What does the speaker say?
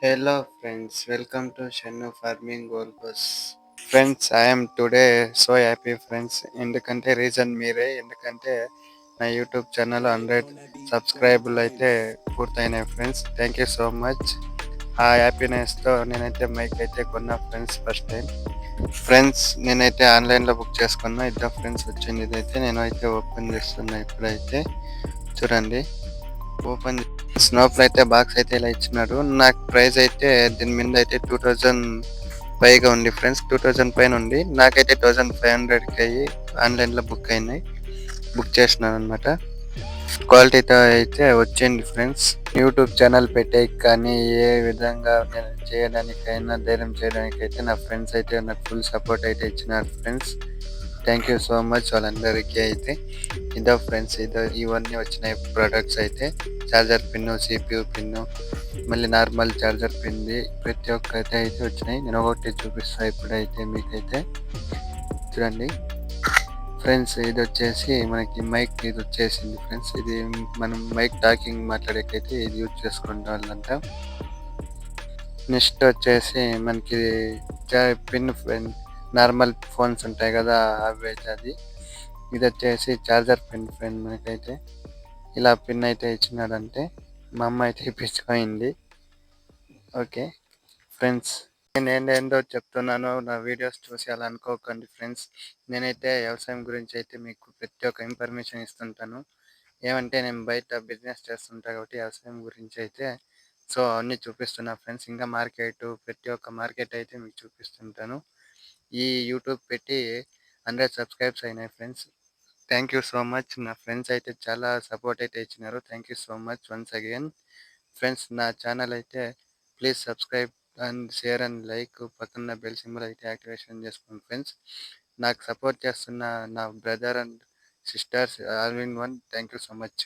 Hello friends, welcome to Shennu Farming Goals. Friends, I am today so happy friends. ఎందుకంటే reason మీరే. ఎందుకంటే నా YouTube channel 100 సబ్స్క్రైబర్లు అయితే పూర్తయినాయి friends. Thank you so much. ఆ హ్యాపీనెస్తో నేనైతే మైక్ అయితే కొన్నా ఫ్రెండ్స్ ఫస్ట్ టైం. ఫ్రెండ్స్ నేనైతే ఆన్లైన్లో బుక్ చేసుకున్నా. ఇద్దరు ఫ్రెండ్స్ వచ్చింది. ఇదైతే నేను అయితే ఓపెన్ చేస్తున్నా ఇప్పుడైతే. చూడండి, ఓపెన్ స్నోప్ అయితే బాక్స్ అయితే ఇలా ఇచ్చినాడు. నాకు ప్రైస్ అయితే దీని మీద అయితే 2000 పైగా ఉంది ఫ్రెండ్స్. 2000 పైన ఉంది. నాకైతే 1500కి అయ్యి ఆన్లైన్లో బుక్ అయినాయి. బుక్ చేసినాను అనమాట. క్వాలిటీతో అయితే వచ్చింది ఫ్రెండ్స్. యూట్యూబ్ ఛానల్ పెట్టే కానీ ఏ విధంగా నేను చేయడానికైనా ధైర్యం చేయడానికైతే నా ఫ్రెండ్స్ అయితే నాకు ఫుల్ సపోర్ట్ అయితే ఇచ్చినారు friends. Thank you so much వాళ్ళందరికీ అయితే. ఇదో ఫ్రెండ్స్, ఇవన్నీ వచ్చినాయి ప్రొడక్ట్స్ అయితే. చార్జర్ పిన్ను, సిపియు పిన్ను, మళ్ళీ నార్మల్ చార్జర్ పిన్ది ప్రతి ఒక్కటి అయితే వచ్చినాయి. నేను ఒకటి చూపిస్తాను ఇప్పుడైతే మీకైతే. చూడండి ఫ్రెండ్స్, ఇది వచ్చేసి మనకి మైక్ ఇది వచ్చేసింది ఫ్రెండ్స్. ఇది మనం మైక్ టాకింగ్ మాట్లాడేకైతే ఇది యూజ్ చేసుకుంటాం. నెక్స్ట్ వచ్చేసి మనకి పిన్ నార్మల్ ఫోన్స్ ఉంటాయి కదా, అవి అయితే అది. ఇది వచ్చేసి చార్జర్ పిన్ ఫ్రెండ్. మనకైతే ఇలా పిన్ అయితే ఇచ్చినాడంటే మా అమ్మ అయితే ఇప్పించుకోయింది. ఓకే ఫ్రెండ్స్, నేను ఏందో చెప్తున్నాను, నా వీడియోస్ చూసి అలా అనుకోకండి ఫ్రెండ్స్. నేనైతే వ్యవసాయం గురించి అయితే మీకు ప్రతి ఒక్క ఇన్ఫర్మేషన్ ఇస్తుంటాను. ఏమంటే నేను బయట బిజినెస్ చేస్తుంటా కాబట్టి వ్యవసాయం గురించి అయితే సో అన్నీ చూపిస్తున్నా ఫ్రెండ్స్. ఇంకా మార్కెట్, ప్రతి ఒక్క మార్కెట్ అయితే మీకు చూపిస్తుంటాను. ఈ యూట్యూబ్ పెట్టి 100 సబ్స్క్రైబ్స్ అయినాయి friends. Thank you so much. నా ఫ్రెండ్స్ అయితే చాలా సపోర్ట్ అయితే ఇచ్చినారు. Thank you so much once again friends. నా ఛానల్ అయితే please subscribe and share and like. పక్కన బెల్ సింబల్ అయితే యాక్టివేషన్ చేసుకోండి ఫ్రెండ్స్. నాకు సపోర్ట్ చేస్తున్న నా brother and sisters all in one, thank you so much.